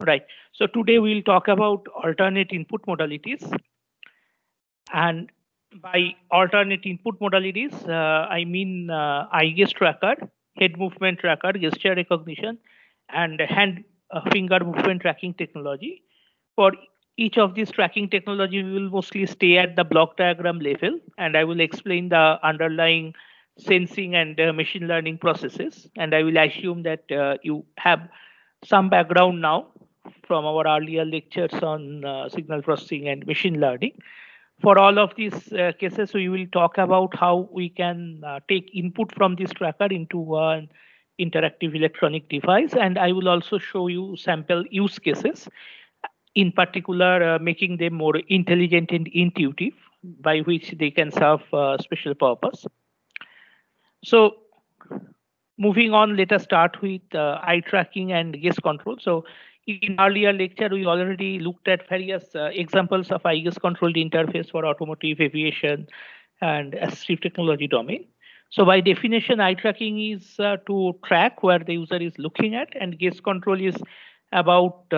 Right. So today we'll talk about alternate input modalities. And by alternate input modalities, I mean eye gaze tracker, head movement tracker, gesture recognition, and hand finger movement tracking technology. For each of these tracking technology, we will mostly stay at the block diagram level, and I will explain the underlying sensing and machine learning processes. And I will assume that you have some background now from our earlier lectures on signal processing and machine learning. For all of these cases, we will talk about how we can take input from this tracker into an interactive electronic device, and I will also show you sample use cases, in particular making them more intelligent and intuitive, by which they can serve special purpose. So moving on, let us start with eye tracking and gaze control. So in earlier lecture, we already looked at various examples of eye gaze controlled interface for automotive, aviation, and assistive technology domain. So by definition, eye tracking is to track where the user is looking at, and gaze control is about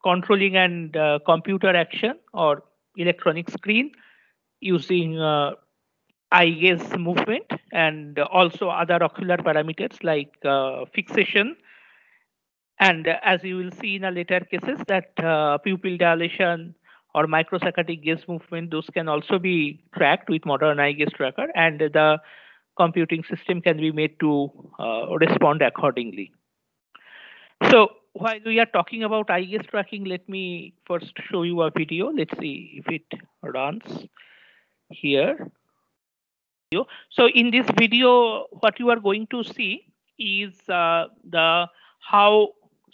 controlling and computer action or electronic screen using eye gaze movement and also other ocular parameters like fixation. And as you will see in a later cases that pupil dilation or microsaccadic gaze movement, those can also be tracked with modern eye gaze tracker, and the computing system can be made to respond accordingly. So while we are talking about eye gaze tracking, let me first show you a video. Let's see if it runs here. So in this video, what you are going to see is the how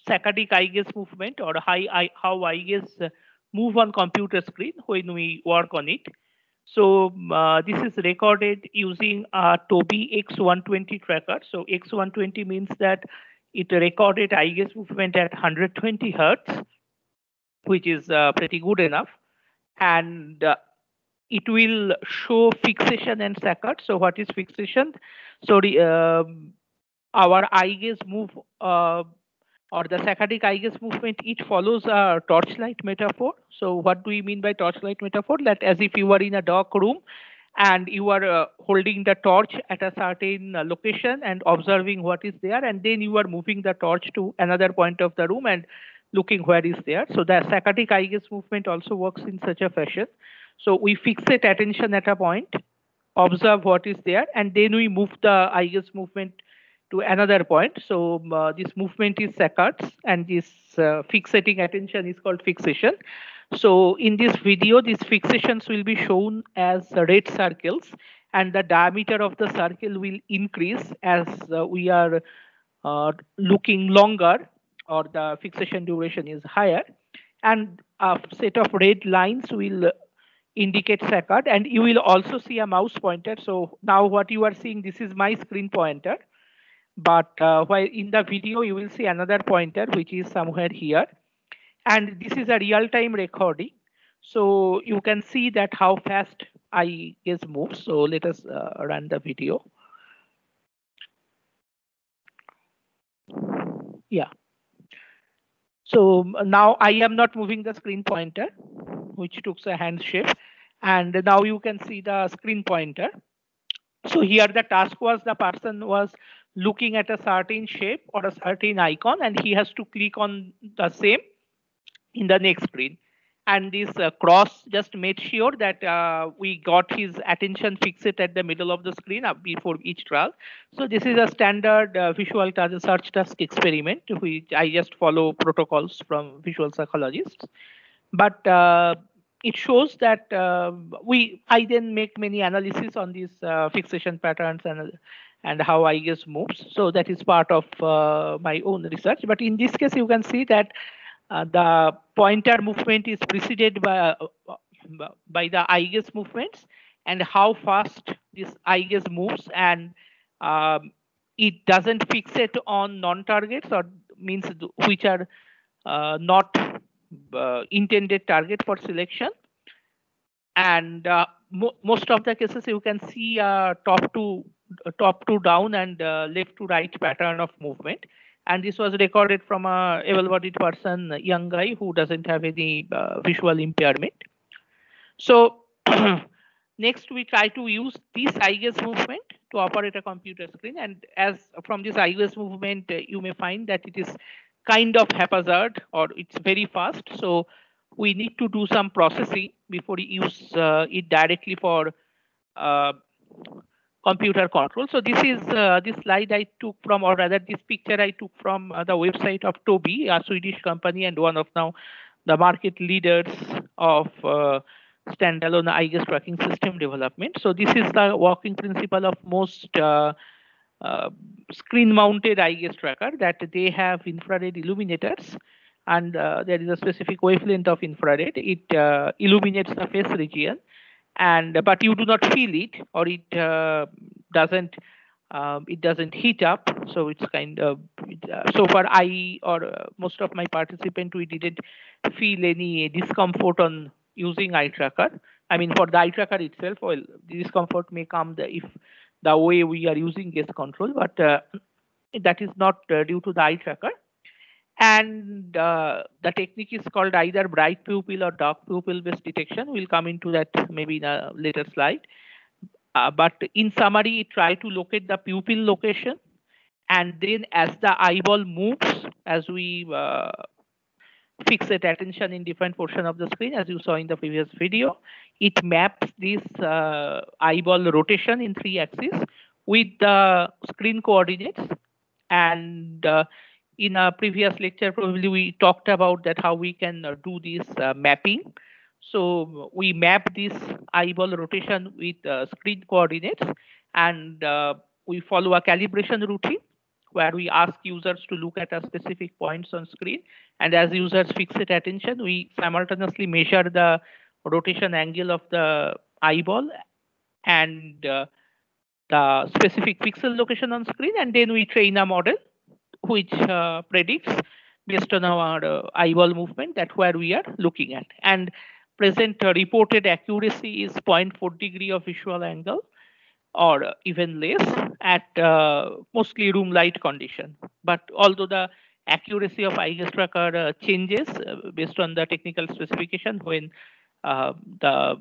saccadic eye gaze movement or how eye gaze move on computer screen when we work on it. So this is recorded using a Tobii X120 tracker. So X120 means that it recorded eye gaze movement at 120 hertz, which is pretty good enough. And it will show fixation and saccade. So what is fixation? So our eye gaze move or the saccadic eye gaze movement, it follows a torchlight metaphor. So what do we mean by torchlight metaphor? That as if you were in a dark room and you are holding the torch at a certain location and observing what is there, and then you are moving the torch to another point of the room and looking where is there. So the saccadic eye gaze movement also works in such a fashion. So we fixate attention at a point, observe what is there, and then we move the eye gaze movement to another point. So this movement is saccades, and this fixating attention is called fixation. So in this video, these fixations will be shown as red circles, and the diameter of the circle will increase as we are looking longer or the fixation duration is higher. And a set of red lines will indicate saccade, and you will also see a mouse pointer. So now what you are seeing, this is my screen pointer, but while in the video you will see another pointer which is somewhere here, and this is a real-time recording. So you can see that how fast eye gaze moves. So let us run the video. Yeah. So now I am not moving the screen pointer, which took a hand shape, and now you can see the screen pointer. So here the task was the person was looking at a certain shape or a certain icon, and he has to click on the same in the next screen. And this cross just made sure that we got his attention fixed at the middle of the screen before each trial. So this is a standard visual search task experiment, which I just follow protocols from visual psychologists. But it shows that I then make many analysis on these fixation patterns and how eye gaze moves. So that is part of my own research. But in this case, you can see that the pointer movement is preceded by the eye gaze movements, and how fast this eye gaze moves, and it doesn't fixate on non-targets, or means which are not intended target for selection. And most of the cases you can see top to down and left to right pattern of movement. And this was recorded from a able-bodied person, a young guy who doesn't have any visual impairment. So next, we try to use this eye gaze movement to operate a computer screen. And as from this eye gaze movement, you may find that it is kind of haphazard or it's very fast. So we need to do some processing before we use it directly for uh, computer control. So this is this slide I took from, or rather this picture I took from the website of Tobii, a Swedish company and one of now the market leaders of standalone eye gaze tracking system development. So this is the working principle of most screen-mounted eye gaze tracker, that they have infrared illuminators, and there is a specific wavelength of infrared. It illuminates the face region, and but you do not feel it, or it doesn't heat up. So it's kind of so for I or most of my participants, we didn't feel any discomfort on using eye tracker. I mean, for the eye tracker itself, well, the discomfort may come if the way we are using gaze control, but that is not due to the eye tracker. And the technique is called either bright pupil or dark pupil based detection. We'll come into that maybe in a later slide. But in summary, try to locate the pupil location, and then as the eyeball moves, as we fixate attention in different portion of the screen, as you saw in the previous video, it maps this eyeball rotation in 3 axes with the screen coordinates. And in a previous lecture, probably we talked about that how we can do this mapping. So we map this eyeball rotation with screen coordinates, and we follow a calibration routine where we ask users to look at a specific points on screen. And as users fixate attention, we simultaneously measure the rotation angle of the eyeball and the specific pixel location on screen. And then we train a model which predicts based on our eyeball movement that where we are looking at. And present reported accuracy is 0.4 degree of visual angle, or even less at mostly room light condition. But although the accuracy of eye gaze tracker changes based on the technical specification when the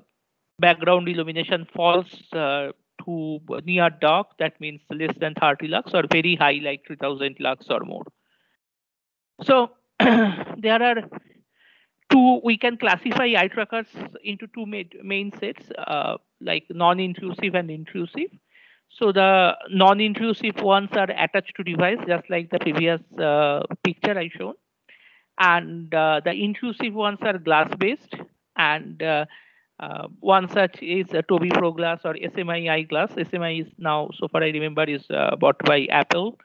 background illumination falls to near dark, that means less than 30 lux, or very high like 3000 lux or more. So there are we can classify eye trackers into two main sets, like non-intrusive and intrusive. So the non-intrusive ones are attached to device, just like the previous picture I shown. And the intrusive ones are glass-based, and one such is Tobii Pro Glass or SMI eyeglass. SMI is now, so far I remember, is bought by Apple.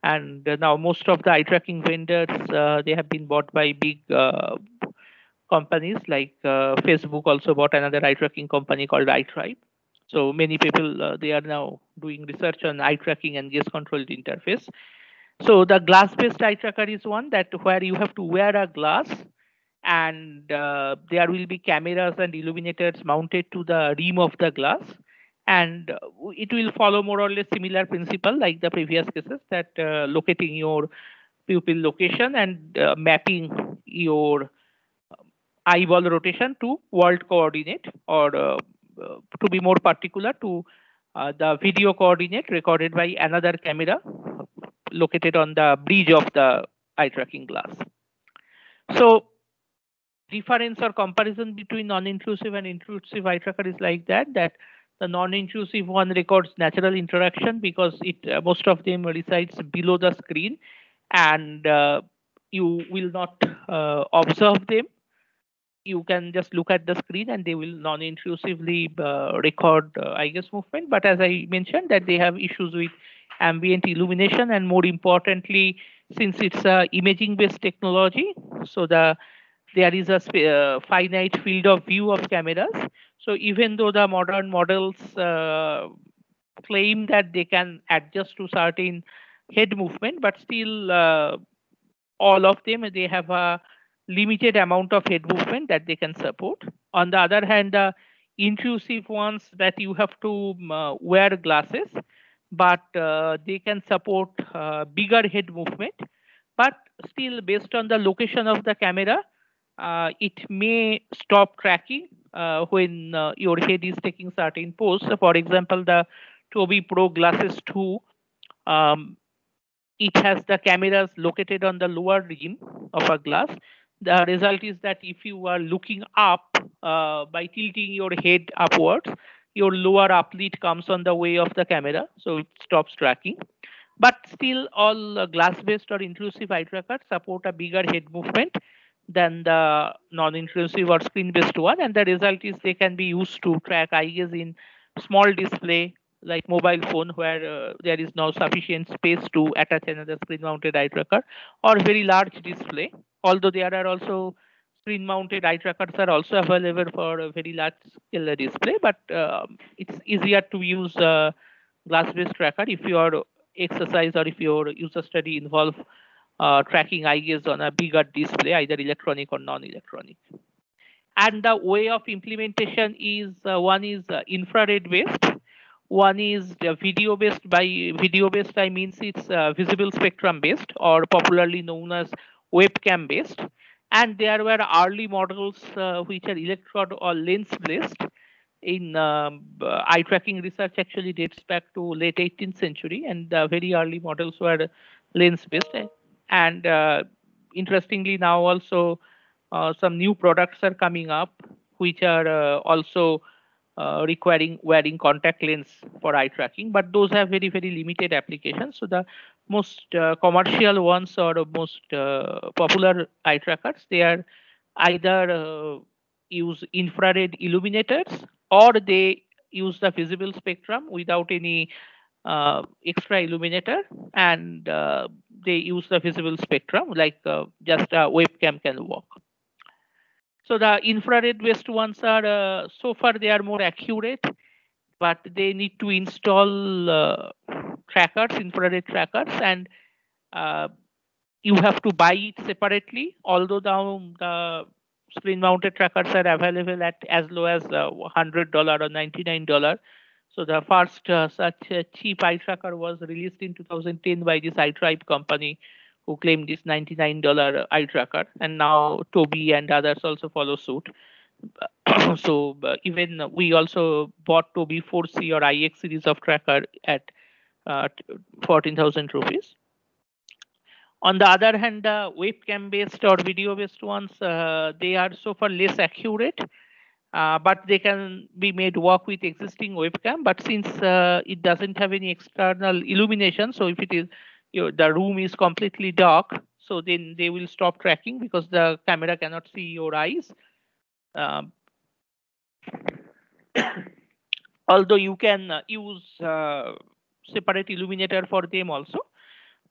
And now most of the eye tracking vendors, they have been bought by big companies, like Facebook also bought another eye tracking company called iTribe. So many people, they are now doing research on eye tracking and gaze controlled interface. So the glass-based eye tracker is one that where you have to wear a glass, and there will be cameras and illuminators mounted to the rim of the glass. And it will follow more or less similar principle like the previous cases, that locating your pupil location and mapping your eyeball rotation to world coordinate, or to be more particular, to the video coordinate recorded by another camera located on the bridge of the eye tracking glass. So difference or comparison between non-intrusive and intrusive eye tracker is like that the non-intrusive one records natural interaction because it most of them resides below the screen, and you will not observe them. You can just look at the screen and they will non-intrusively record eye gaze movement. But as I mentioned, that they have issues with ambient illumination, and more importantly, since it's a imaging based technology, so there is a finite field of view of cameras. So even though the modern models claim that they can adjust to certain head movement, but still all of them, they have a limited amount of head movement that they can support. On the other hand, the intrusive ones, that you have to wear glasses, but they can support bigger head movement. but still based on the location of the camera, it may stop tracking when your head is taking certain pose. So for example, the Tobii Pro Glasses 2, um, it has the cameras located on the lower rim of a glass. The result is that if you are looking up by tilting your head upwards, your lower uplid comes on the way of the camera, so it stops tracking. But still, all glass-based or intrusive eye trackers support a bigger head movement than the non-intrusive or screen-based one, and the result is they can be used to track eye gaze in small display like mobile phone, where there is now sufficient space to attach another screen-mounted eye tracker, or very large display. Although there are also screen-mounted eye trackers are also available for a very large scale display, but it's easier to use glass-based tracker if your exercise or if your user study involve tracking eye gaze on a bigger display, either electronic or non-electronic. And the way of implementation is one is infrared based, one is video based. By video based, I means it's visible spectrum based, or popularly known as webcam based. And there were early models which are electrode or lens based. In eye tracking research actually dates back to late 18th century, and the very early models were lens based. And interestingly, now also some new products are coming up which are also requiring wearing contact lens for eye tracking, but those have very very limited applications. So the most commercial ones or most popular eye trackers, they are either use infrared illuminators, or they use the visible spectrum without any extra illuminator, and they use the visible spectrum like just a webcam can work. So the infrared based ones are so far they are more accurate, but they need to install trackers, infrared trackers, and uh, you have to buy it separately. Although now the screen mounted trackers are available at as low as $100 or $99. So the first such cheap eye tracker was released in 2010 by this iTribe company, who claimed this $99 eye tracker, and now Tobii and others also follow suit. So even we also bought Tobii 4C or IX series of tracker at 14,000 rupees. On the other hand, the webcam based or video based ones, they are so far less accurate, but they can be made work with existing webcam. But since it doesn't have any external illumination, so if it is the room is completely dark, so then they will stop tracking because the camera cannot see your eyes. Um, although you can use separate illuminator for them also,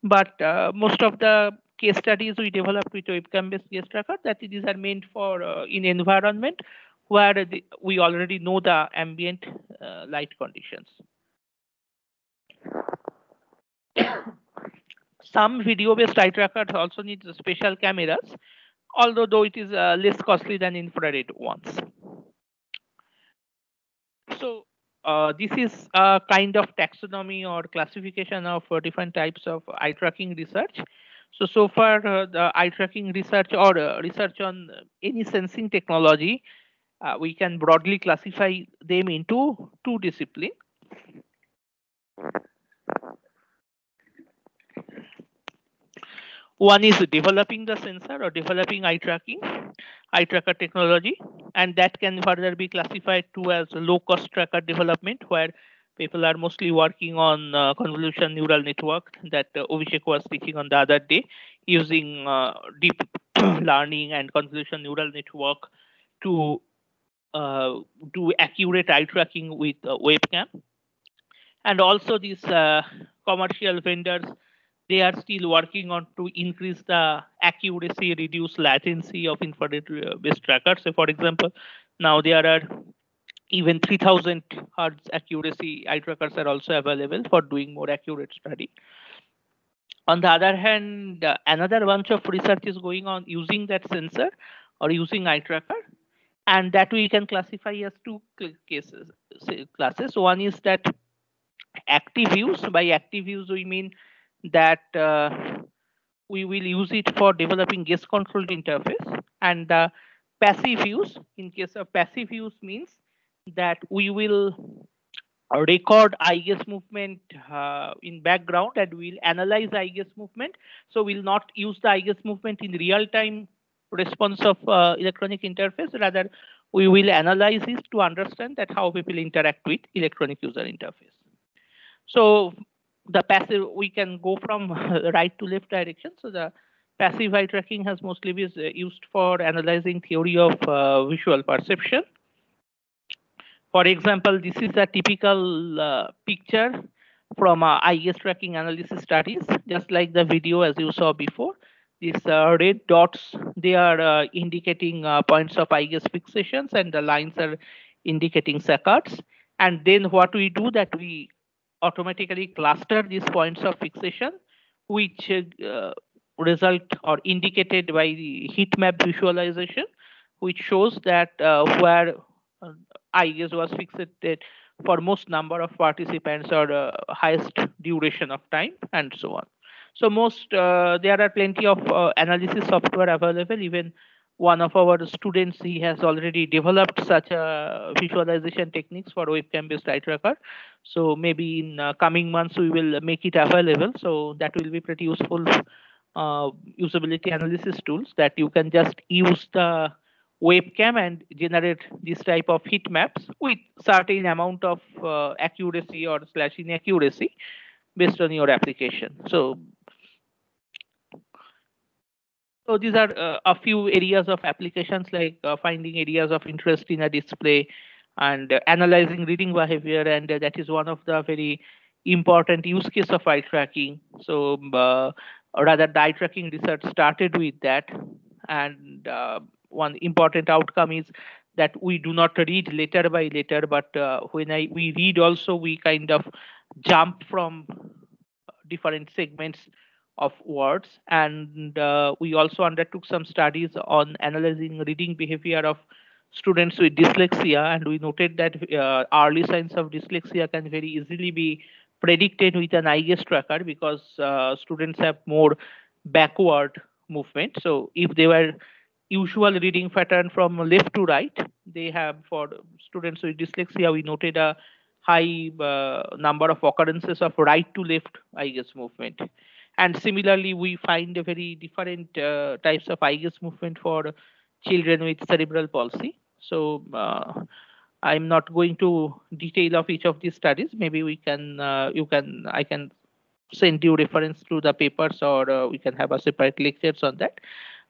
but most of the case studies we developed with webcam based gaze tracker, that these are meant for in environment where we already know the ambient light conditions. Some video based eye trackers also need special cameras, although though it is less costly than infrared ones. So this is a kind of taxonomy or classification of different types of eye tracking research. So far, the eye tracking research or research on any sensing technology, we can broadly classify them into two disciplines. One is developing the sensor or developing eye tracker technology, and that can further be classified to as low cost tracker development, where people are mostly working on convolution neural network that Abhishek was teaching on the other day, using deep learning and convolution neural network to do accurate eye tracking with webcam. And also these commercial vendors, they are still working on to increase the accuracy, reduce latency of infrared based trackers. So for example, now there are even 3000 hertz accuracy eye trackers are also available for doing more accurate study. On the other hand, another bunch of research is going on using that sensor or using eye tracker, and that we can classify as two classes. One is that active use. By active use, we mean that we will use it for developing guest controlled interface. And the passive use, in case of passive use, means that we will record eye gaze movement in background, and we'll analyze eye gaze movement. So we'll not use the eye gaze movement in real time response of electronic interface. Rather, we will analyze it to understand that how people interact with electronic user interface. So the passive, we can go from right to left direction. So the passive eye tracking has mostly been used for analyzing theory of visual perception. For example, this is a typical picture from eye gaze tracking analysis studies, just like the video as you saw before. These red dots, they are indicating points of eye gaze fixations, and the lines are indicating saccades. And then what we do, that we automatically cluster these points of fixation, which result or indicated by the heat map visualization, which shows that where eye gaze was fixated for most number of participants or highest duration of time, and so on. So most there are plenty of analysis software available. Even one of our students, he has already developed such a visualization techniques for webcam based eye tracker. So maybe in coming months we will make it available. So that will be pretty useful usability analysis tools, that you can just use the webcam and generate this type of heat maps with certain amount of accuracy or slash inaccuracy based on your application. So these are a few areas of applications, like finding areas of interest in a display, and analyzing reading behavior, and that is one of the very important use case of eye tracking. So rather, the eye tracking research started with that, and one important outcome is that we do not read letter by letter, but when we read also, we kind of jump from different segments of words. And we also undertook some studies on analyzing reading behavior of students with dyslexia, and we noted that early signs of dyslexia can very easily be predicted with an eye gaze tracker, because students have more backward movement. So if they were usual reading pattern from left to right, they have, for students with dyslexia, we noted a high number of occurrences of right to left eye gaze movement. And similarly, we find a very different types of eye gaze movement for children with cerebral palsy. So I'm not going to detail of each of these studies. Maybe we can, I can send you reference to the papers, or we can have a separate lectures on that.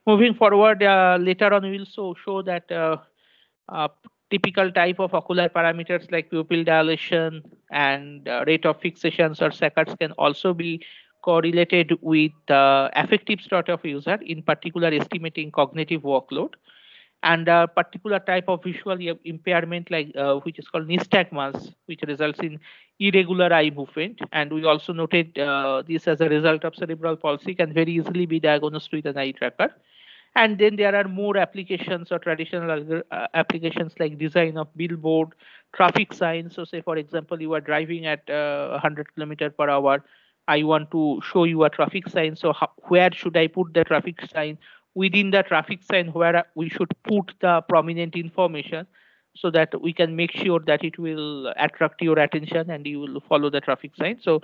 Moving forward, later on we will show that uh, typical type of ocular parameters like pupil dilation and rate of fixations or saccades can also be correlated with affective state of user, in particular estimating cognitive workload. And a particular type of visual impairment, like which is called nystagmus, which results in irregular eye movement. And we also noted this as a result of cerebral palsy, can very easily be diagnosed with an eye tracker. And then there are more applications or traditional applications like design of billboard, traffic signs. So say, for example, you are driving at 100 km per hour. I want to show you a traffic sign. So where should I put the traffic sign? Within the traffic sign, where we should put the prominent information, so that we can make sure that it will attract your attention and you will follow the traffic sign. So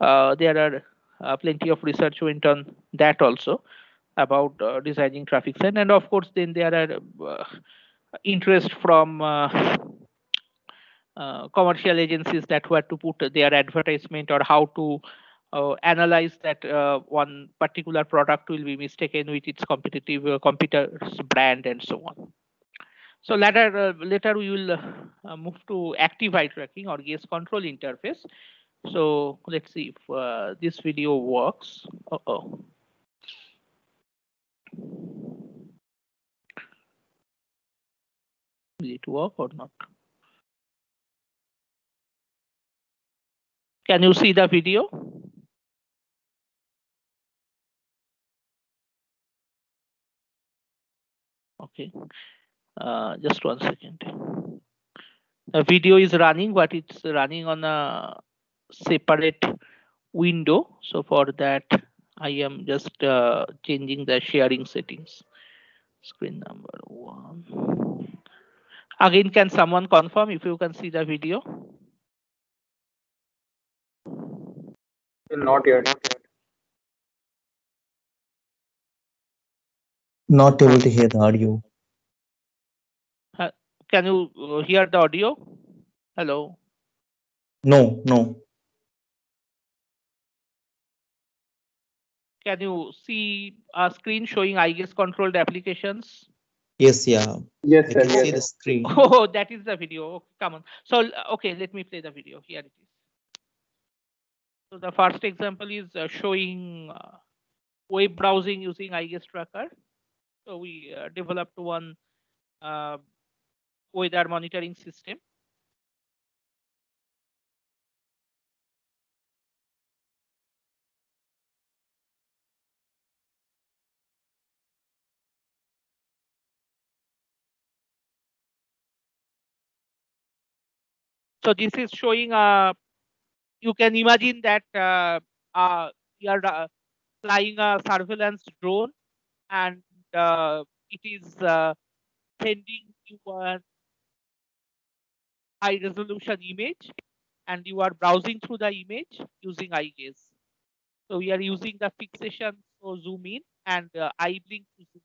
there are plenty of research went on that also, about designing traffic sign. And of course, then there are interest from commercial agencies that were to put their advertisement, or how to analyze that one particular product will be mistaken with its competitive competitor's brand, and so on. So later we will move to active eye tracking or gaze control interface. So let's see if this video works. Uh-oh. Will it work or not? Can you see the video? Okay, just 1 second. The video is running, but it's running on a separate window. So for that, I am just changing the sharing settings. Screen number 1. Again, can someone confirm if you can see the video? Not yet. Not able to hear the audio. Can you hear the audio? Hello. No, no. Can you see a screen showing IGS controlled applications? Yes, yeah. Yes, I sir. can see Yes. the screen. Oh, that is the video. Okay, come on. So, okay, let me play the video. Here it is. So the first example is showing web browsing using IGS tracker. So we developed one weather monitoring system. So this is showing you can imagine that you are flying a surveillance drone, and it is sending you a high resolution image, and you are browsing through the image using eye gaze. So we are using the fixation to zoom in and eye blink to zoom.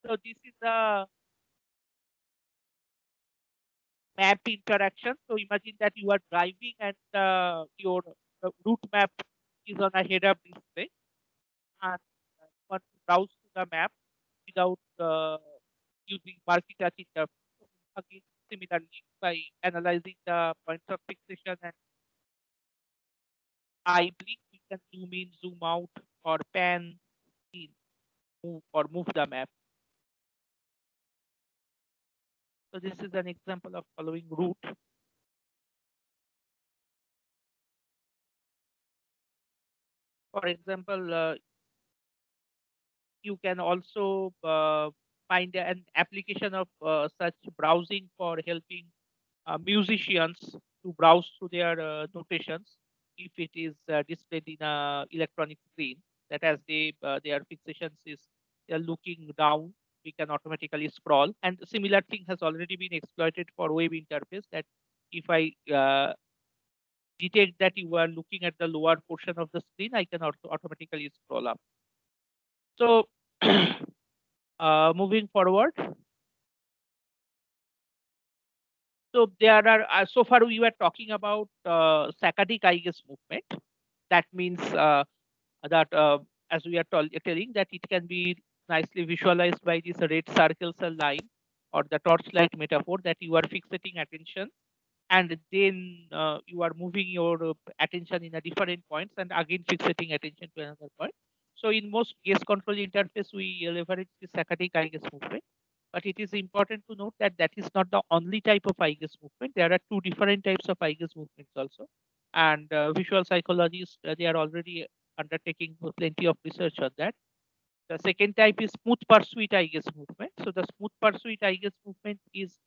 So this is the map interaction. So imagine that you are driving and your route map is on a head-up display, and you want to browse to the map without using multi-touch interface. So again, similarly, by analyzing the points of fixation and eye blink, we can zoom in, zoom out, or pan in, move the map. So this is an example of following route. For example, you can also find an application of such browsing for helping musicians to browse through their notations if it is displayed in a electronic screen. That as their fixations is they're looking down, we can automatically scroll. And similar thing has already been exploited for web interface, that if I detect that you are looking at the lower portion of the screen, I can also automatically scroll up. So moving forward. So there are so far we were talking about saccadic eye gaze movement. That means that as we are telling that it can be nicely visualized by this red circles and line or the torchlight metaphor, that you are fixating attention and then you are moving your attention in a different points and again fixating attention to another point. So in most gaze control interface, we leverage the saccadic eye gaze movement. But it is important to note that that is not the only type of eye gaze movement. There are two different types of eye gaze movements also. And visual psychologists, they are already undertaking plenty of research on that. The second type is smooth pursuit eye gaze movement. So the smooth pursuit eye gaze movement is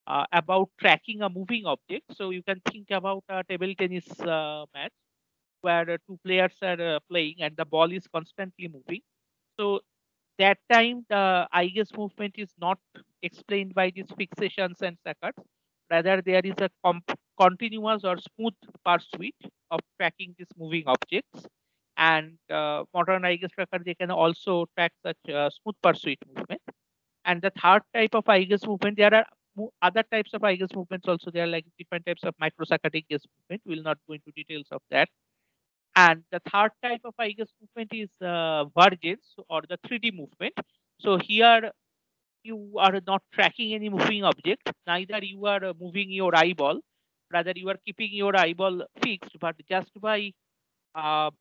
about tracking a moving object. So you can think about a table tennis match where two players are playing and the ball is constantly moving. So that time the eye gaze movement is not explained by these fixations and saccades. Rather, there is a continuous or smooth pursuit of tracking these moving objects. And modern eye gaze tracker, they can also track such smooth pursuit movement. And the third type of eye gaze movement, there are other types of eye gaze movements also. There are like different types of microsaccadic gaze movement. We'll not go into details of that. And the third type of eye gaze movement is vergence or the 3D movement. So here you are not tracking any moving object, neither you are moving your eyeball, rather you are keeping your eyeball fixed, but just by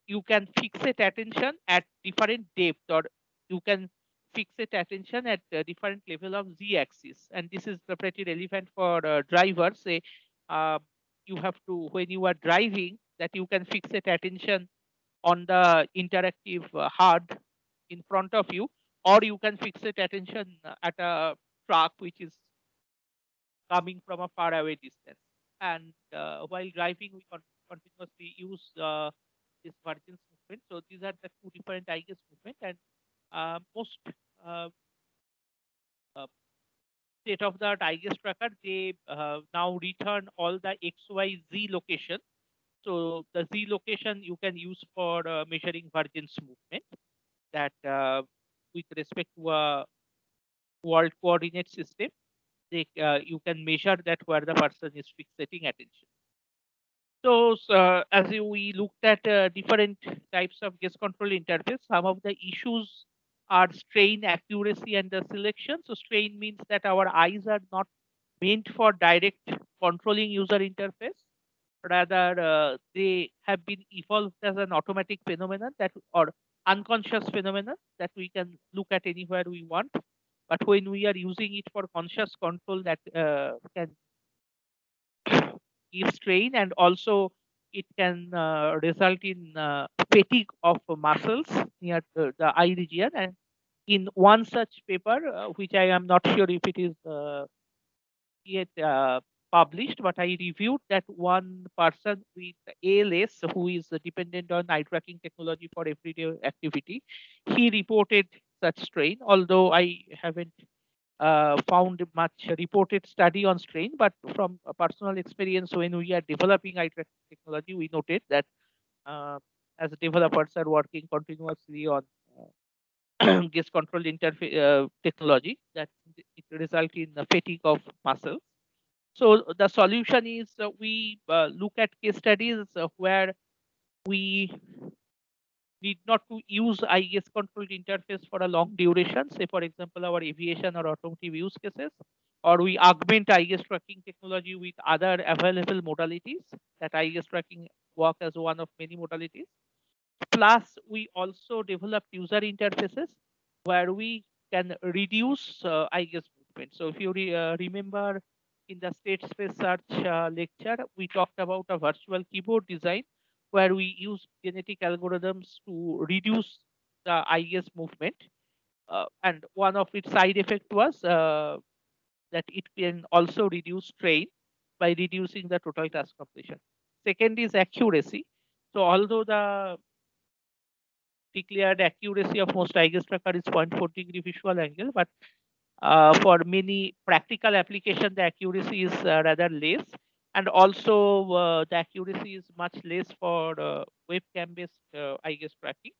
you can fixate attention at different depth, or you can fixate attention at different level of z-axis. And this is pretty relevant for drivers. Say you have to, when you are driving, that you can fixate attention on the interactive HUD in front of you, or you can fixate attention at a truck which is coming from a far away distance. And while driving, we continuously use this Vergence movement. So these are the two different eye gaze movement, and most uh, uh, state of the art eye gaze tracker, they now return all the XYZ location. So the Z location you can use for measuring Vergence movement, that with respect to a world coordinate system, you can measure that where the person is fixating attention. So, as we looked at different types of gaze control interface, some of the issues are strain, accuracy, and the selection. So, strain means that our eyes are not meant for direct controlling user interface. Rather, they have been evolved as an automatic phenomenon that, or unconscious phenomenon that we can look at anywhere we want. But when we are using it for conscious control, that can give strain, and also it can result in fatigue of muscles near the eye region. And in one such paper, which I am not sure if it is yet published, but I reviewed that one person with ALS who is dependent on eye tracking technology for everyday activity, he reported such strain, although I haven't found much reported study on strain, but from a personal experience, when we are developing eye tracking technology, we noted that uh, as developers are working continuously on gaze control interface technology, that it result in the fatigue of muscles. So the solution is we look at case studies where we need not to use IES controlled interface for a long duration, say for example, our aviation or automotive use cases, or we augment IES tracking technology with other available modalities that IES tracking work as one of many modalities. Plus, we also developed user interfaces where we can reduce IES movement. So if you remember in the state space search lecture, we talked about a virtual keyboard design where we use genetic algorithms to reduce the IES movement. And one of its side effect was that it can also reduce strain by reducing the total task completion. Second is accuracy. So although the declared accuracy of most eye gaze tracker is 0.4-degree visual angle, but for many practical application, the accuracy is rather less, and also the accuracy is much less for webcam-based eye gaze tracking.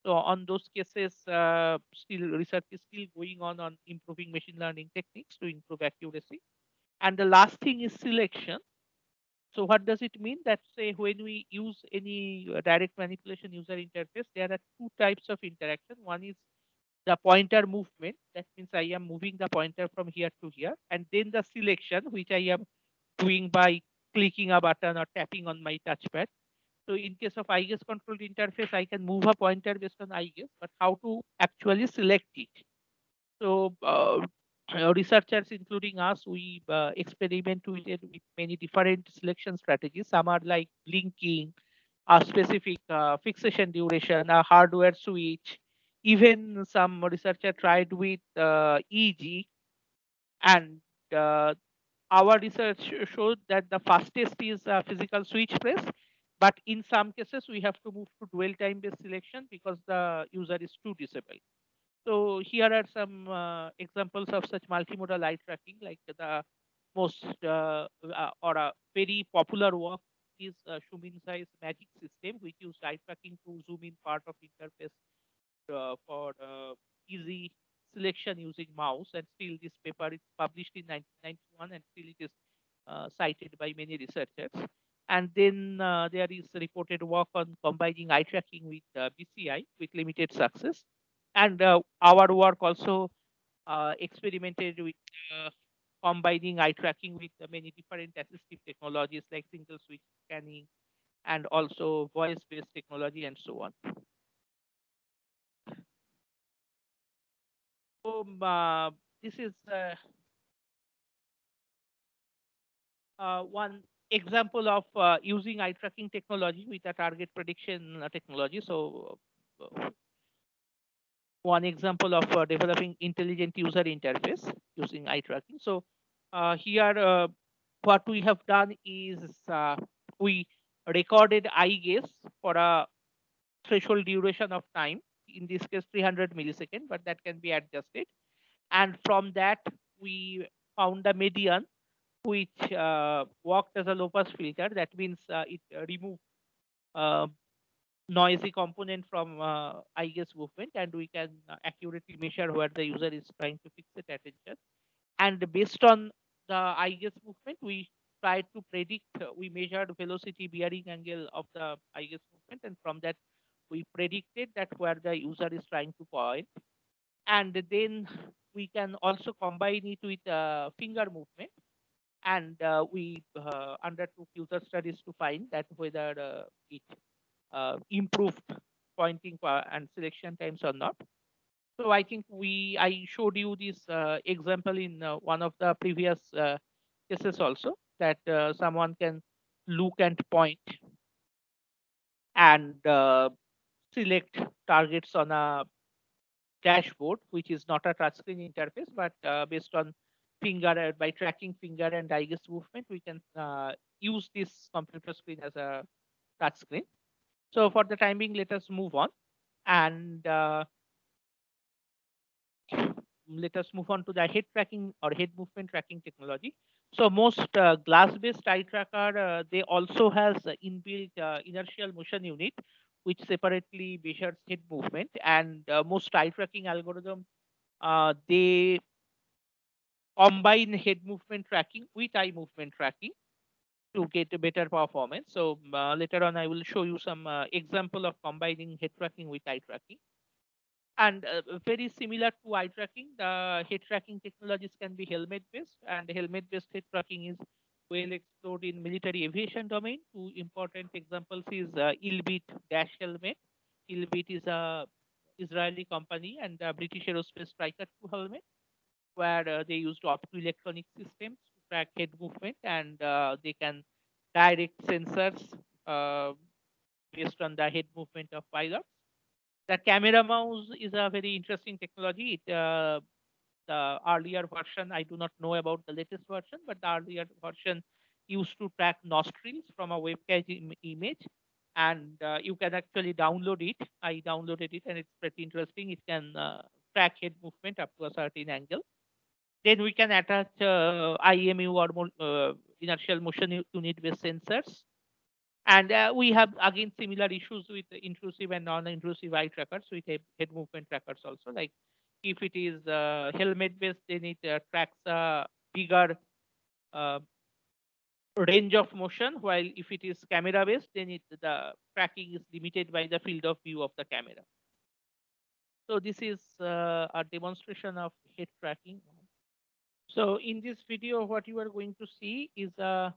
So on those cases, still research is still going on improving machine learning techniques to improve accuracy. And the last thing is selection. So what does it mean? That say when we use any direct manipulation user interface, there are two types of interaction. One is the pointer movement. That means I am moving the pointer from here to here. And then the selection, which I am doing by clicking a button or tapping on my touchpad. So in case of eye gaze controlled interface, I can move a pointer based on eye gaze, but how to actually select it? So researchers, including us, we experiment with it with many different selection strategies. Some are like blinking, a specific fixation duration, a hardware switch. Even some researcher tried with EG, and uh, our research showed that the fastest is physical switch press. But in some cases, we have to move to dwell time based selection because the user is too disabled. So here are some examples of such multimodal eye tracking, like the most or a very popular work is Shumin Sai's magic system, which used eye tracking to zoom in part of interface for easy selection using mouse. And still this paper is published in 1991, and still it is cited by many researchers. And then there is reported work on combining eye tracking with BCI with limited success. And our work also experimented with combining eye tracking with many different assistive technologies like single switch scanning and also voice based technology and so on. So this is one example of using eye tracking technology with a target prediction technology. So one example of developing intelligent user interface using eye tracking. So here, what we have done is we recorded eye gaze for a threshold duration of time. In this case, 300 millisecond, but that can be adjusted. And from that, we found a median which worked as a low pass filter. That means it removed uh, noisy component from eye gaze movement, and we can accurately measure where the user is trying to fix it attention. And based on the eye gaze movement, we tried to predict. We measured velocity bearing angle of the eye gaze movement, and from that, we predicted that where the user is trying to point. And then we can also combine it with finger movement, and we undertook user studies to find that whether it improved pointing and selection times or not. So I think I showed you this example in one of the previous cases also, that someone can look and point and select targets on a dashboard, which is not a touchscreen interface, but based on finger, by tracking finger and eye gaze movement, we can use this computer screen as a touchscreen. So for the time being, let us move on, and let us move on to the head tracking or head movement tracking technology. So most glass-based eye tracker, they also has inbuilt inertial motion unit, which separately measures head movement. And most eye tracking algorithm, they combine head movement tracking with eye movement tracking to get a better performance. So later on, I will show you some example of combining head tracking with eye tracking. And very similar to eye tracking, the head tracking technologies can be helmet based, and helmet based head tracking is well explored in military aviation domain. Two important examples is Elbit Dash helmet. Elbit is a Israeli company, and the British Aerospace Striker 2 helmet, where they used optoelectronic systems to track head movement, and they can direct sensors uh, based on the head movement of pilots. The camera mouse is a very interesting technology. The earlier version, I do not know about the latest version, but the earlier version used to track nostrils from a webcam image, and you can actually download it. I downloaded it, and it's pretty interesting. It can track head movement up to a certain angle. Then we can attach IMU or inertial motion unit based sensors. And we have again similar issues with intrusive and non-intrusive eye trackers with head movement trackers also. Like if it is helmet based, then it tracks a bigger uh, range of motion, while if it is camera based, then the tracking is limited by the field of view of the camera. So this is a demonstration of head tracking. So in this video, what you are going to see is a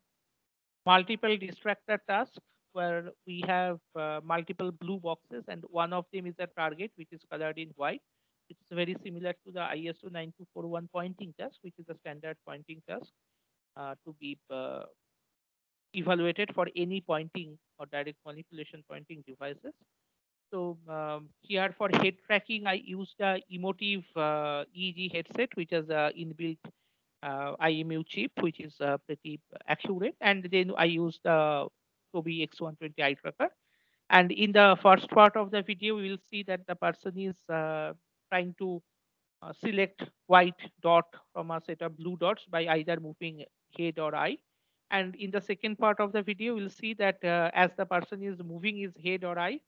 multiple distractor task where we have multiple blue boxes, and one of them is a target which is colored in white. It's very similar to the ISO 9241 pointing task, which is a standard pointing task to be evaluated for any pointing or direct manipulation pointing devices. So here for head tracking, I used the Emotive EEG headset, which is inbuilt IMU chip, which is pretty accurate. And then I used the Tobii X120 eye tracker. And in the first part of the video, we will see that the person is trying to select white dot from a set of blue dots by either moving head or eye. And in the second part of the video, we'll see that as the person is moving his head or eye,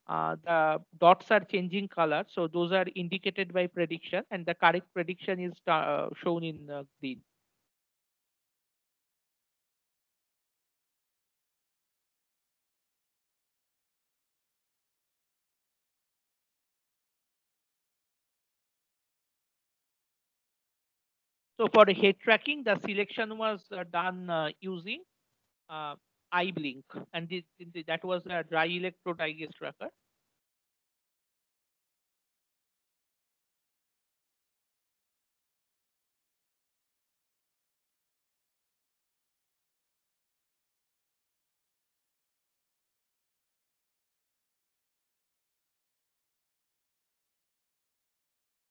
the dots are changing color. So those are indicated by prediction, and the correct prediction is shown in green. So for the head tracking, the selection was done using uh, eye blink, and that was a dry electrode eye gaze tracker.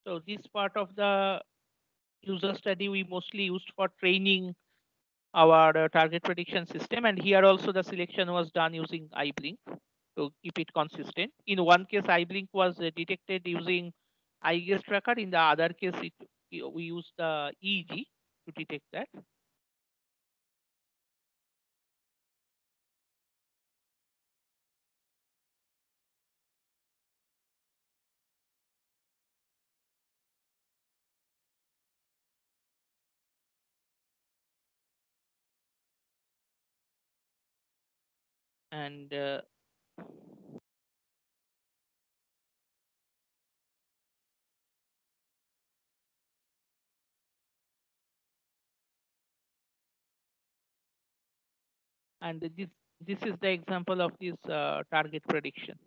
So this part of the user study we mostly used for training our target prediction system. And here also the selection was done using iBlink to keep it consistent. In one case, iBlink was detected using iGuess tracker. In the other case, we used the EEG to detect that. And and this is the example of this target prediction.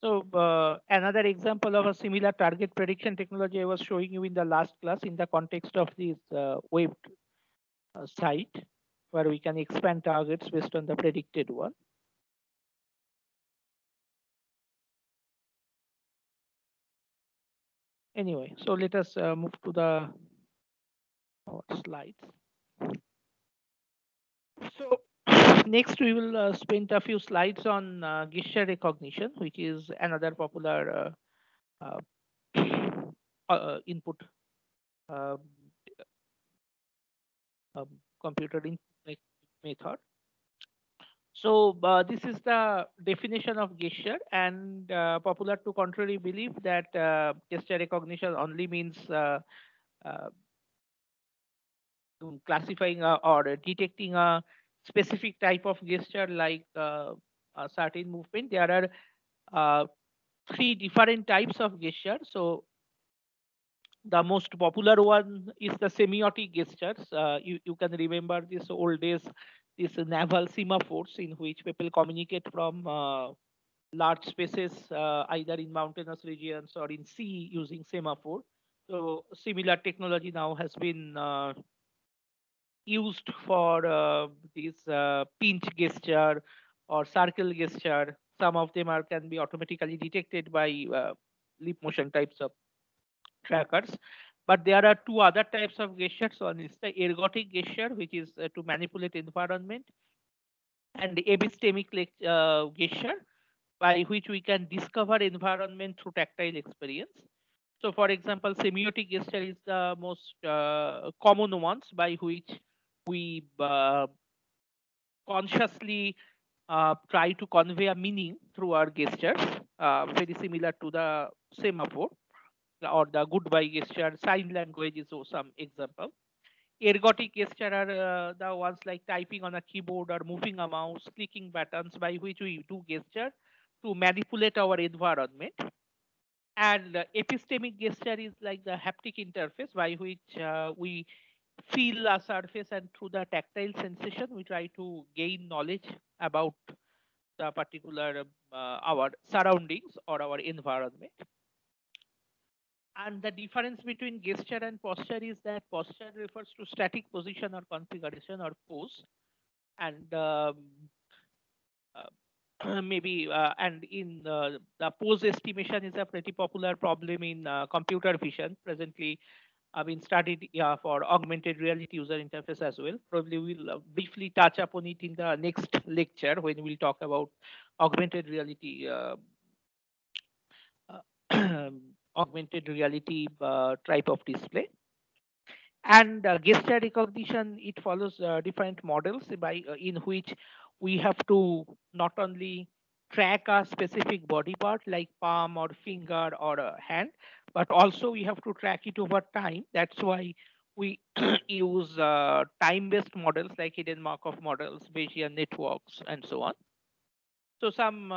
So another example of a similar target prediction technology I was showing you in the last class in the context of this web site where we can expand targets based on the predicted one. Anyway, so let us move to the slides. So next we will spend a few slides on gesture recognition, which is another popular input uh, um, computer input method. So this is the definition of gesture, and popular to contrary belief that gesture recognition only means uh, classifying or detecting a specific type of gesture like a certain movement. There are uh, three different types of gesture. So the most popular one is the semiotic gestures. You can remember this old days, these naval semaphores in which people communicate from large spaces, either in mountainous regions or in sea using semaphore. So similar technology now has been used for this pinch gesture or circle gesture. Some of them are can be automatically detected by lip motion types of trackers. But there are two other types of gestures. One is the ergodic gesture, which is to manipulate environment, and the epistemic gesture, by which we can discover environment through tactile experience. So, for example, semiotic gesture is the most common ones by which we consciously try to convey a meaning through our gestures, very similar to the semaphore or the goodbye gesture. Sign language is some example. Ergodic gesture are the ones like typing on a keyboard or moving a mouse, clicking buttons, by which we do gesture to manipulate our environment. And epistemic gesture is like the haptic interface by which we feel a surface, and through the tactile sensation we try to gain knowledge about the particular our surroundings or our environment. And the difference between gesture and posture is that posture refers to static position or configuration or pose, and maybe and in the pose estimation is a pretty popular problem in computer vision presently. I've been studied for augmented reality user interface as well. Probably we'll briefly touch upon it in the next lecture when we'll talk about augmented reality augmented reality type of display. And gesture recognition, it follows different models by in which we have to not only track a specific body part like palm or finger or a hand, but also we have to track it over time. That's why we use time-based models like hidden Markov models, Bayesian networks, and so on. So some,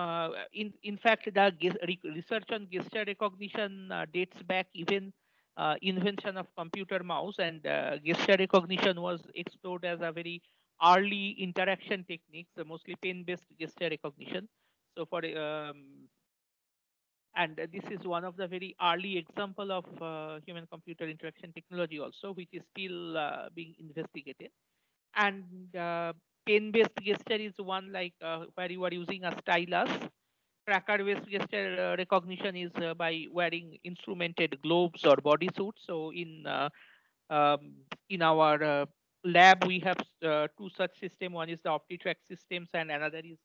in fact, the research on gesture recognition dates back even invention of computer mouse, and gesture recognition was explored as a very early interaction technique, so mostly pen-based gesture recognition. So for and this is one of the very early example of human-computer interaction technology also, which is still being investigated. And pen-based gesture is one like where you are using a stylus. Tracker-based gesture recognition is by wearing instrumented gloves or bodysuits. So um, in our lab, we have two such systems. One is the OptiTrack systems, and another is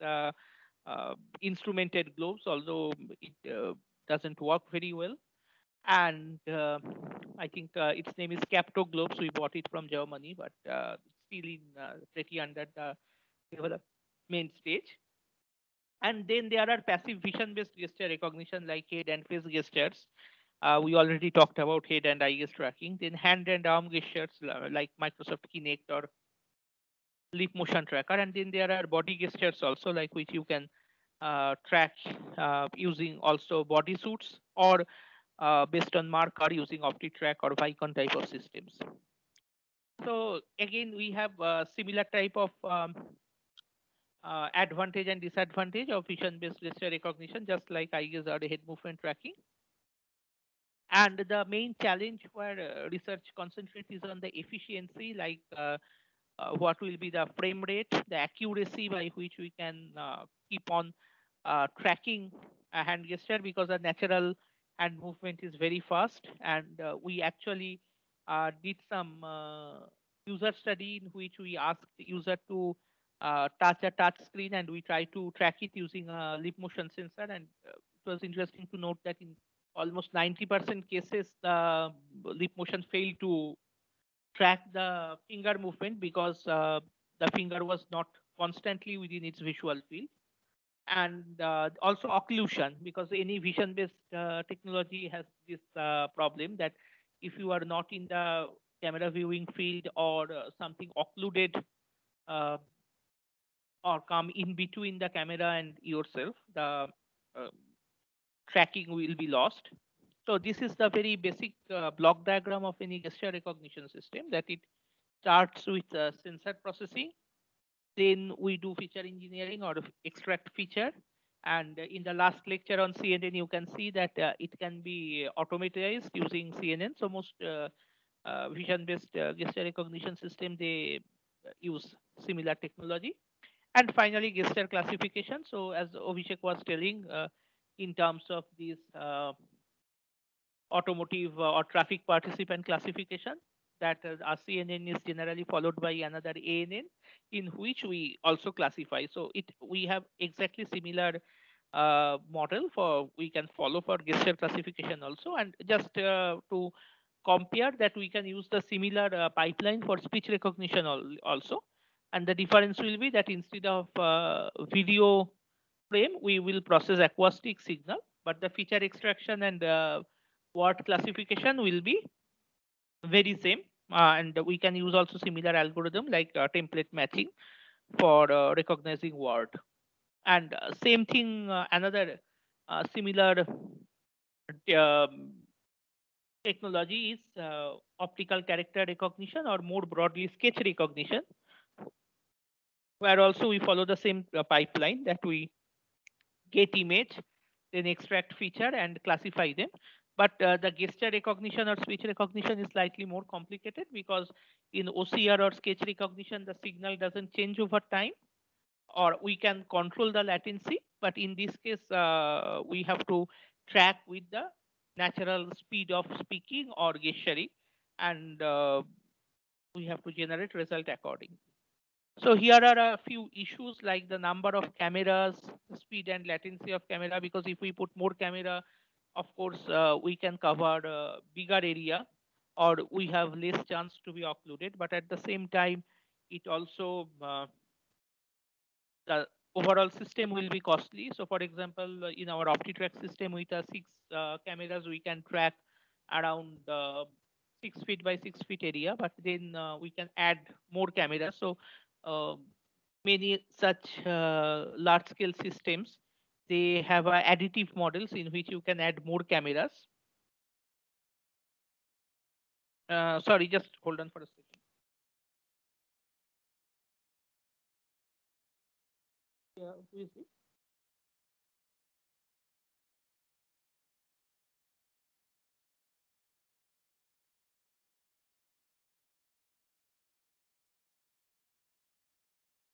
instrumented gloves. Although it doesn't work very well, and I think its name is Capto Globes. We bought it from Germany, but still in pretty under the development stage. And then there are passive vision-based gesture recognition like head and face gestures. We already talked about head and eye gaze tracking. Then hand and arm gestures like Microsoft Kinect or lip motion tracker. And then there are body gestures also, like which you can track using also body suits or based on marker using OptiTrack or Vicon type of systems. So again, we have a similar type of advantage and disadvantage of vision-based gesture recognition, just like eye gaze or head movement tracking. And the main challenge where research concentrates is on the efficiency, like what will be the frame rate, the accuracy by which we can keep on tracking a hand gesture, because the natural hand movement is very fast. And we actually did some user study in which we asked the user to touch a touch screen, and we try to track it using a lip motion sensor. And it was interesting to note that in almost 90% cases, the lip motion failed to track the finger movement because the finger was not constantly within its visual field. And also occlusion, because any vision-based technology has this problem that if you are not in the camera viewing field or something occluded uh, or come in between the camera and yourself, the uh, tracking will be lost. So this is the very basic block diagram of any gesture recognition system, that it starts with sensor processing. Then we do feature engineering or extract feature. And in the last lecture on CNN, you can see that it can be automatized using CNN. So most vision-based gesture recognition system, they use similar technology. And finally, gesture classification. So as Abhishek was telling, in terms of these automotive or traffic participant classification, that CNN is generally followed by another ANN, in which we also classify. So we have exactly similar model for we can follow for gesture classification also. And just to compare that, we can use the similar pipeline for speech recognition also. And the difference will be that instead of video frame, we will process acoustic signal, but the feature extraction and word classification will be very same. And we can use also similar algorithm like template matching for recognizing word. And same thing, another similar um, technology is optical character recognition, or more broadly sketch recognition, where also we follow the same pipeline, that we get image, then extract feature and classify them. But the gesture recognition or speech recognition is slightly more complicated, because in OCR or sketch recognition, the signal doesn't change over time. or we can control the latency, but in this case, we have to track with the natural speed of speaking or gesturing, and we have to generate result accordingly. So here are a few issues like the number of cameras, speed and latency of camera, because if we put more camera, of course, we can cover a bigger area or we have less chance to be occluded. But at the same time, it also, the overall system will be costly. So for example, in our OptiTrack system with six cameras, we can track around 6 feet by 6 feet area, but then we can add more cameras. So uh, many such large scale systems, they have additive models in which you can add more cameras. Sorry, just hold on for a second. Yeah, who is it?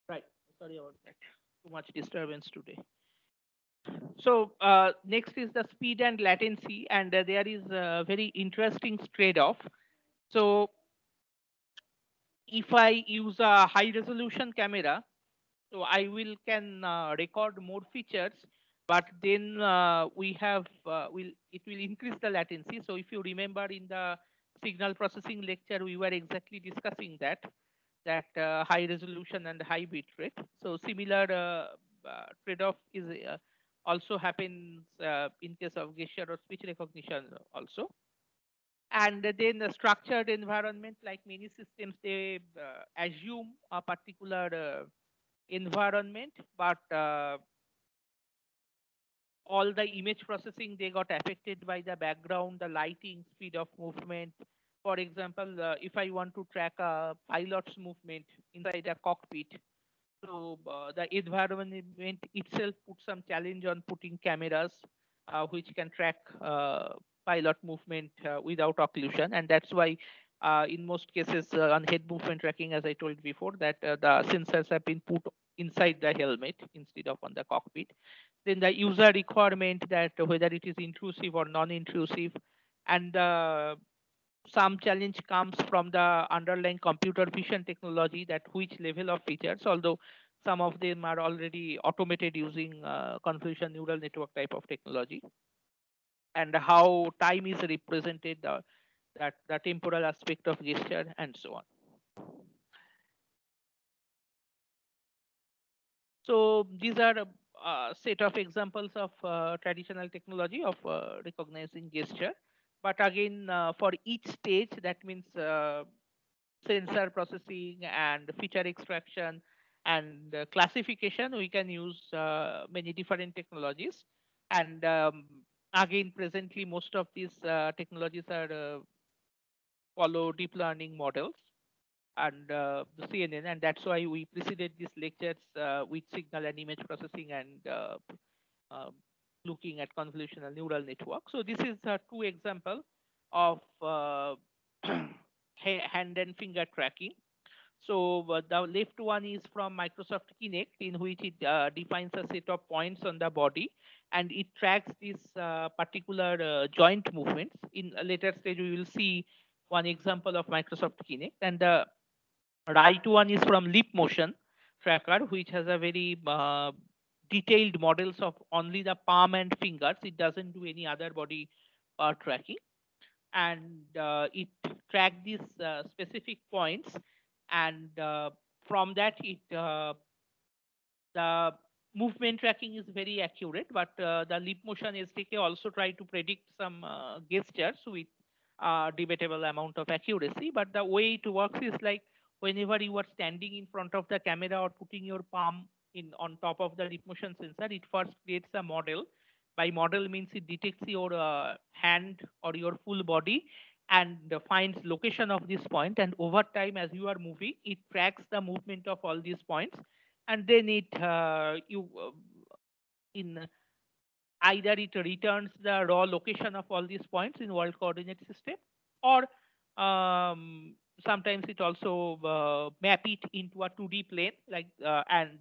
Right. Sorry about that. Too much disturbance today. So next is the speed and latency, and there is a very interesting trade-off. So if I use a high resolution camera, so I will can record more features, but then we have will it will increase the latency. So if you remember in the signal processing lecture, we were exactly discussing that high resolution and high bit rate. So similar trade-off is also happens in case of gesture or speech recognition also. And then the structured environment, like many systems, they assume a particular environment, but all the image processing, they got affected by the background, the lighting, speed of movement. For example, if I want to track a pilot's movement inside a cockpit, so the environment itself puts some challenge on putting cameras which can track pilot movement without occlusion, and that's why in most cases on head movement tracking, as I told before, that the sensors have been put inside the helmet instead of on the cockpit. Then the user requirement, that whether it is intrusive or non-intrusive, and some challenge comes from the underlying computer vision technology, that which level of features, although some of them are already automated using convolution neural network type of technology, and how time is represented, that the temporal aspect of gesture and so on. So these are a set of examples of traditional technology of recognizing gesture. But again, for each stage, that means sensor processing and feature extraction and classification, we can use many different technologies. And again, presently, most of these technologies are follow deep learning models and the CNN, and that's why we preceded these lectures with signal and image processing and uh, looking at convolutional neural network. So this is two example of hand and finger tracking. So the left one is from Microsoft Kinect, in which it defines a set of points on the body, and it tracks this particular joint movements. In a later stage, we will see one example of Microsoft Kinect, and the right one is from Leap Motion Tracker, which has a very detailed models of only the palm and fingers. It doesn't do any other body part tracking, and it track these specific points, and from that it the movement tracking is very accurate, but the Leap Motion SDK also try to predict some gestures with debatable amount of accuracy. But the way it works is like whenever you are standing in front of the camera or putting your palm in on top of the Leap Motion sensor, it first creates a model. By model means it detects your hand or your full body and finds location of this point. And over time, as you are moving, it tracks the movement of all these points, and then it you in either it returns the raw location of all these points in world coordinate system, or sometimes it also map it into a 2D plane, like and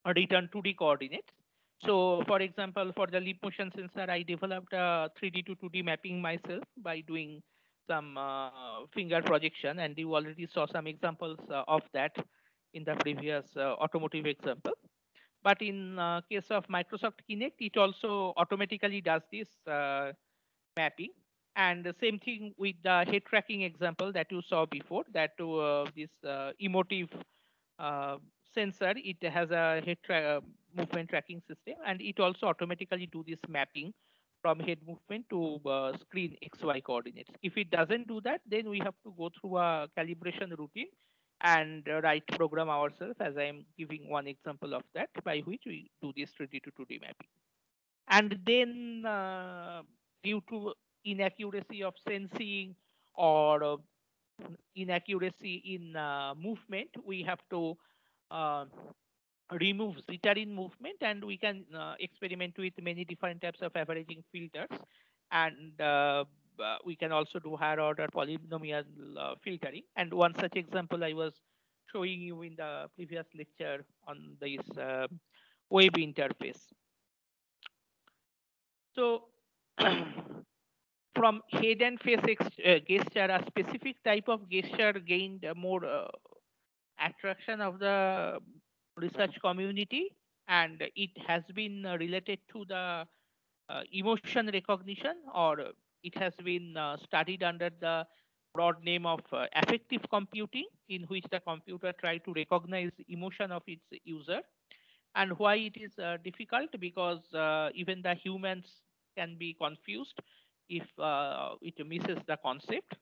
return 2D coordinates. So, for example, for the leap motion sensor, I developed a 3D to 2D mapping myself by doing some finger projection, and you already saw some examples of that in the previous automotive example. But in case of Microsoft Kinect, it also automatically does this mapping. And the same thing with the head tracking example that you saw before, that this emotive uh, sensor, it has a movement tracking system, and it also automatically do this mapping from head movement to screen XY coordinates. If it doesn't do that, then we have to go through a calibration routine and write program ourselves, as I am giving one example of that, by which we do this 3D to 2D mapping. And then due to inaccuracy of sensing or inaccuracy in movement, we have to uh, remove jitter in movement, and we can experiment with many different types of averaging filters, and we can also do higher order polynomial filtering. And one such example I was showing you in the previous lecture on this web interface. So from head and face gesture, a specific type of gesture gained more attraction of the research community, and it has been related to the emotion recognition, or it has been studied under the broad name of affective computing, in which the computer try to recognize emotion of its user. And why it is difficult? Because even the humans can be confused if it misses the concept.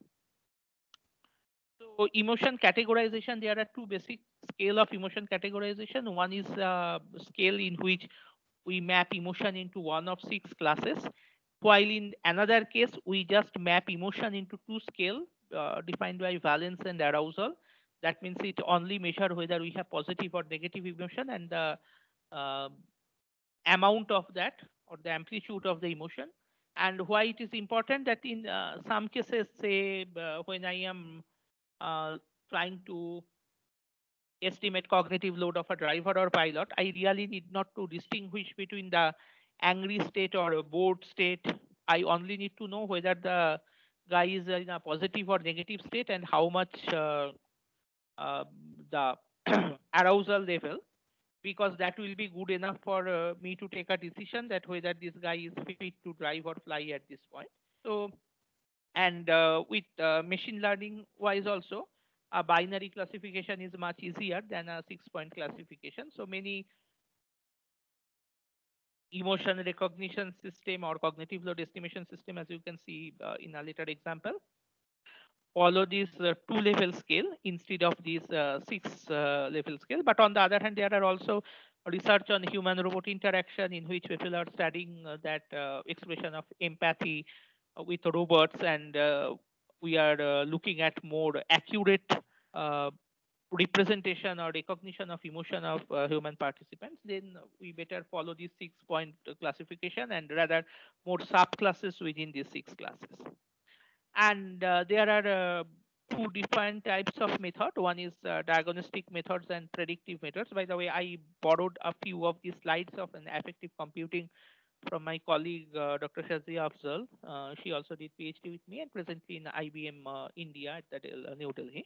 So emotion categorization, there are two basic scale of emotion categorization. One is scale in which we map emotion into one of 6 classes, while in another case we just map emotion into 2 scale defined by valence and arousal. That means it only measure whether we have positive or negative emotion, and the uh, amount of that, or the amplitude of the emotion. And why it is important, that in some cases, say when I am uh, trying to estimate cognitive load of a driver or pilot, I really need not to distinguish between the angry state or a bored state. I only need to know whether the guy is in a positive or negative state, and how much uh, the arousal level, because that will be good enough for me to take a decision that whether this guy is fit to drive or fly at this point. So, and with machine learning wise also, a binary classification is much easier than a 6-point classification. So many emotion recognition system or cognitive load estimation system, as you can see in a later example, follow this 2-level scale instead of this 6-level scale. But on the other hand, there are also research on human robot interaction, in which people are studying that expression of empathy with robots, and we are looking at more accurate uh, representation or recognition of emotion of human participants. Then we better follow this 6-point classification, and rather more subclasses within these 6 classes. And there are two different types of method. One is diagnostic methods and predictive methods. By the way, I borrowed a few of the slides of an affective computing from my colleague Dr. Shazia Afzal. She also did PhD with me and presently in IBM India at the New Delhi.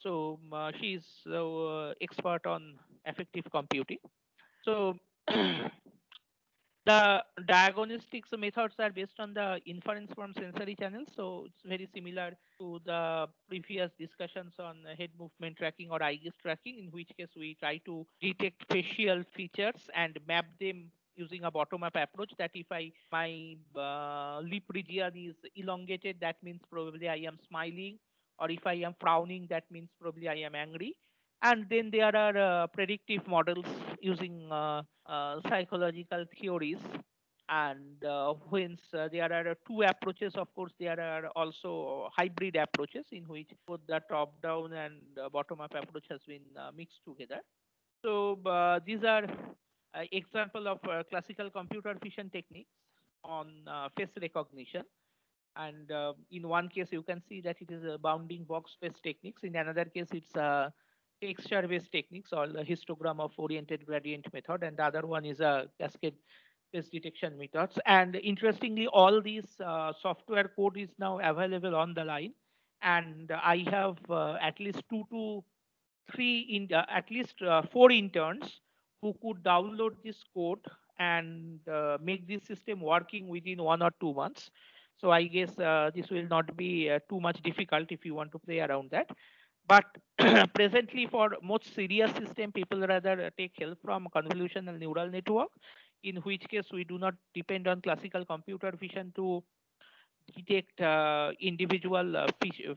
So she is expert on affective computing. So the diagnostics methods are based on the inference from sensory channels. So it's very similar to the previous discussions on head movement tracking or eye gaze tracking, in which case we try to detect facial features and map them using a bottom-up approach. That if my lip region is elongated, that means probably I am smiling, or if I am frowning, that means probably I am angry. And then there are predictive models using psychological theories. And hence there are two approaches. Of course, there are also hybrid approaches, in which both the top down and bottom up approach has been mixed together. So these are example of classical computer vision techniques on face recognition. And in one case, you can see that it is a bounding box face techniques. In another case, it's texture-based techniques or the histogram of oriented gradient method, and the other one is a cascade-based detection methods. And interestingly, all these software code is now available on the line, and I have at least two to at least four interns who could download this code and make this system working within 1 or 2 months. So I guess this will not be too much difficult if you want to play around that. But presently, for most serious system, people rather take help from convolutional neural network, in which case we do not depend on classical computer vision to detect individual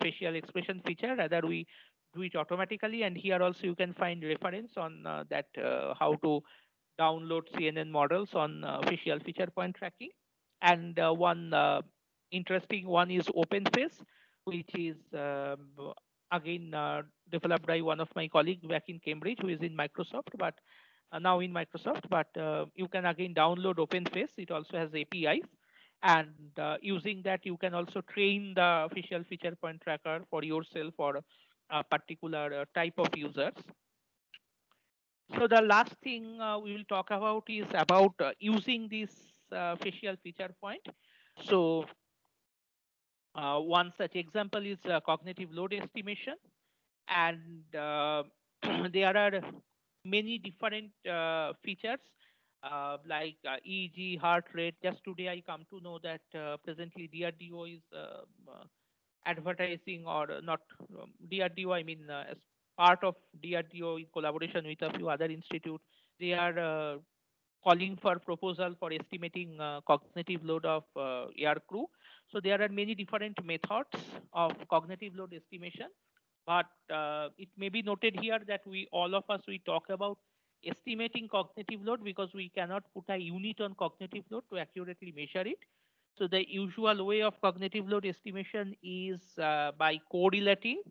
facial expression feature. Rather, we do it automatically. And here also you can find reference on that how to download CNN models on facial feature point tracking. And one interesting one is OpenFace, which is again developed by one of my colleagues back in Cambridge, who is in Microsoft, but now in Microsoft. But you can again download OpenFace. It also has APIs, and using that you can also train the facial feature point tracker for yourself or a particular type of users. So the last thing we will talk about is about using this facial feature point. So one such example is cognitive load estimation, and there are many different features like EEG, heart rate. Just today I come to know that presently DRDO is advertising or not DRDO, I mean as part of DRDO in collaboration with a few other institutes, they are calling for proposal for estimating cognitive load of air crew. So there are many different methods of cognitive load estimation, but it may be noted here that we all of us we talk about estimating cognitive load because we cannot put a unit on cognitive load to accurately measure it. So the usual way of cognitive load estimation is by correlating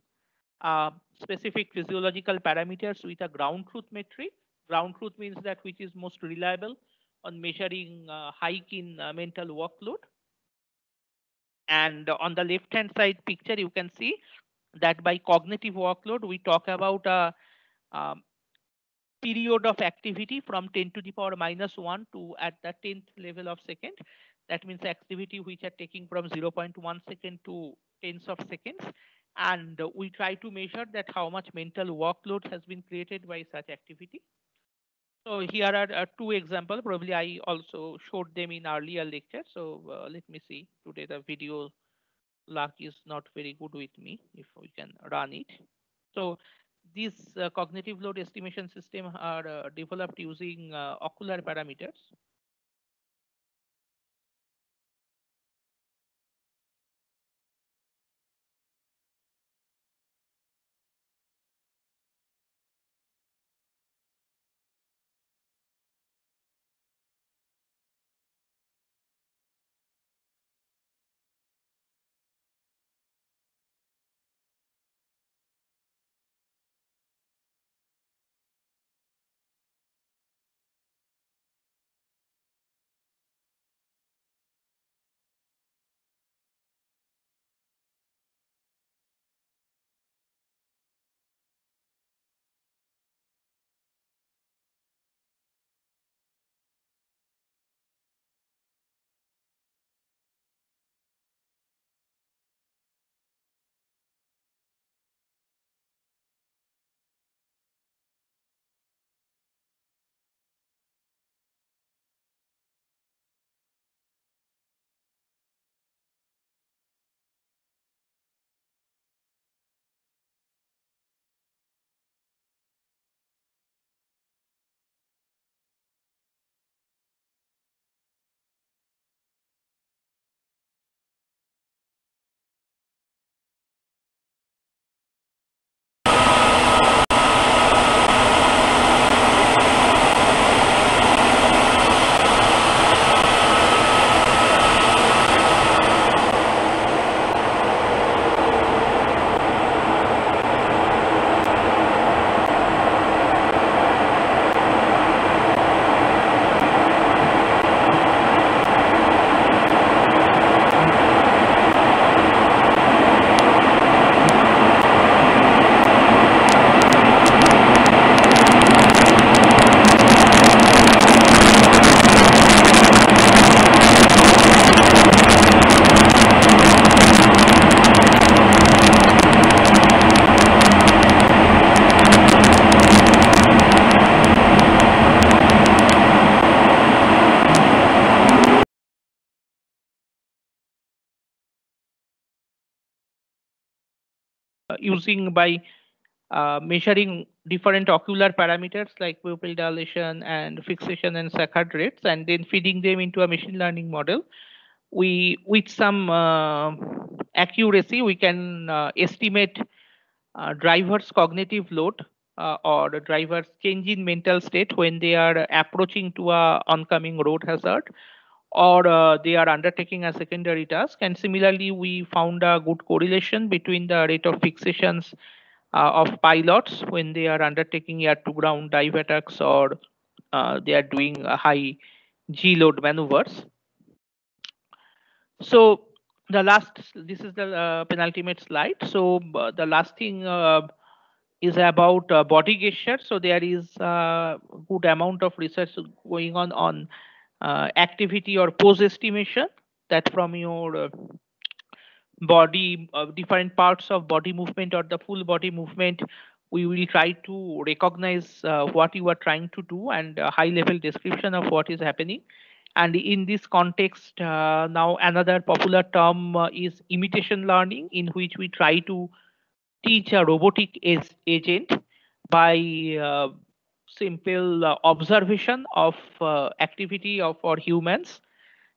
specific physiological parameters with a ground truth metric. Ground truth means that which is most reliable on measuring hike in mental workload. And on the left hand side picture, you can see that by cognitive workload, we talk about a, um, period of activity from 10 to the power minus 1 to at the 10th level of second. That means activity which are taking from 0.1 second to tens of seconds. And we try to measure that how much mental workload has been created by such activity. So here are two examples. Probably I also showed them in earlier lecture. So let me see. Today the video luck is not very good with me. If we can run it. So these cognitive load estimation system are developed using ocular parameters. using by measuring different ocular parameters like pupil dilation and fixation and Saccard rates, and then feeding them into a machine learning model. We, with some accuracy, we can estimate driver's cognitive load or the driver's change in mental state when they are approaching to a oncoming road hazard, or they are undertaking a secondary task. And similarly, we found a good correlation between the rate of fixations of pilots when they are undertaking air-to-ground dive attacks, or they are doing high G-load maneuvers. So the last, this is the penultimate slide. So the last thing is about body gesture. So there is a good amount of research going on activity or pose estimation, that from your body, different parts of body movement or the full body movement, we will try to recognize what you are trying to do and a high level description of what is happening. And in this context, now another popular term is imitation learning, in which we try to teach a robotic agent by simple observation of activity of our humans.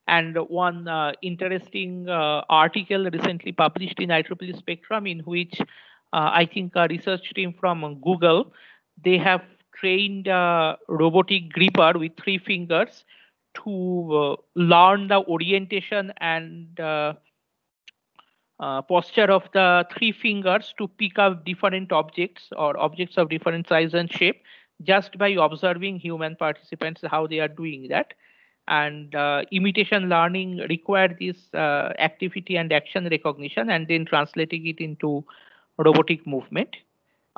And one interesting article recently published in IEEE Spectrum, in which I think a research team from Google, they have trained a robotic gripper with 3 fingers to learn the orientation and posture of the 3 fingers to pick up different objects or objects of different size and shape, just by observing human participants how they are doing that. And imitation learning require this activity and action recognition and then translating it into robotic movement.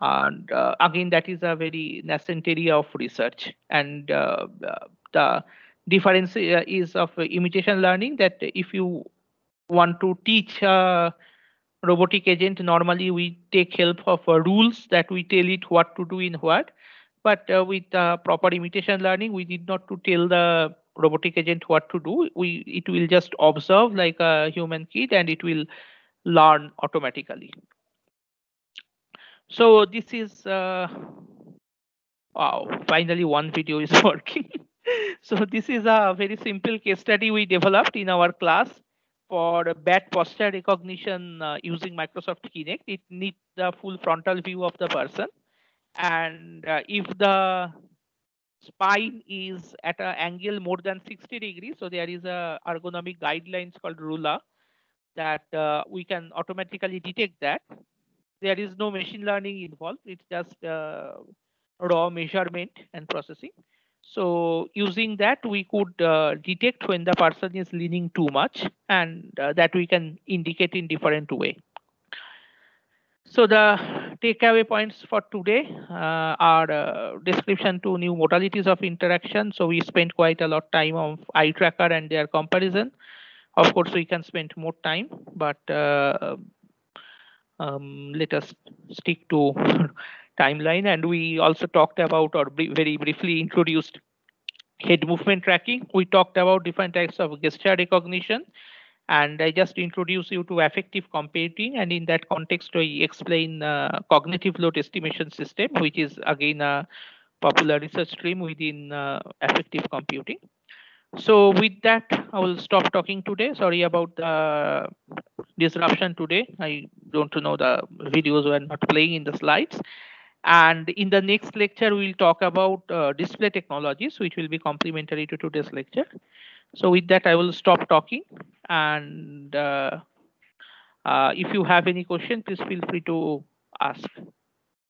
And again, that is a very nascent area of research. And the difference is of imitation learning, that if you want to teach a robotic agent, normally we take help of rules that we tell it what to do in what. But with proper imitation learning, we need not to tell the robotic agent what to do. It will just observe like a human kid, and it will learn automatically. So this is wow, finally one video is working. So this is a very simple case study we developed in our class for bat posture recognition using Microsoft Kinect. It needs the full frontal view of the person, and if the spine is at an angle more than 60 degrees, so there is a ergonomic guidelines called RULA that we can automatically detect that. There is no machine learning involved. It's just raw measurement and processing. So using that, we could detect when the person is leaning too much, and that we can indicate in different way. So the takeaway points for today are description to new modalities of interaction. So we spent quite a lot of time on eye tracker and their comparison. Of course, we can spend more time, but let us stick to timeline. And we also talked about, or very briefly introduced, head movement tracking. We talked about different types of gesture recognition, and I just introduce you to affective computing. And in that context, I explain cognitive load estimation system, which is again a popular research stream within affective computing. So with that, I will stop talking today. Sorry about the disruption today. I don't know, the videos were not playing in the slides. And in the next lecture, we'll talk about display technologies, which will be complementary to today's lecture. So with that, I will stop talking. And if you have any question, please feel free to ask.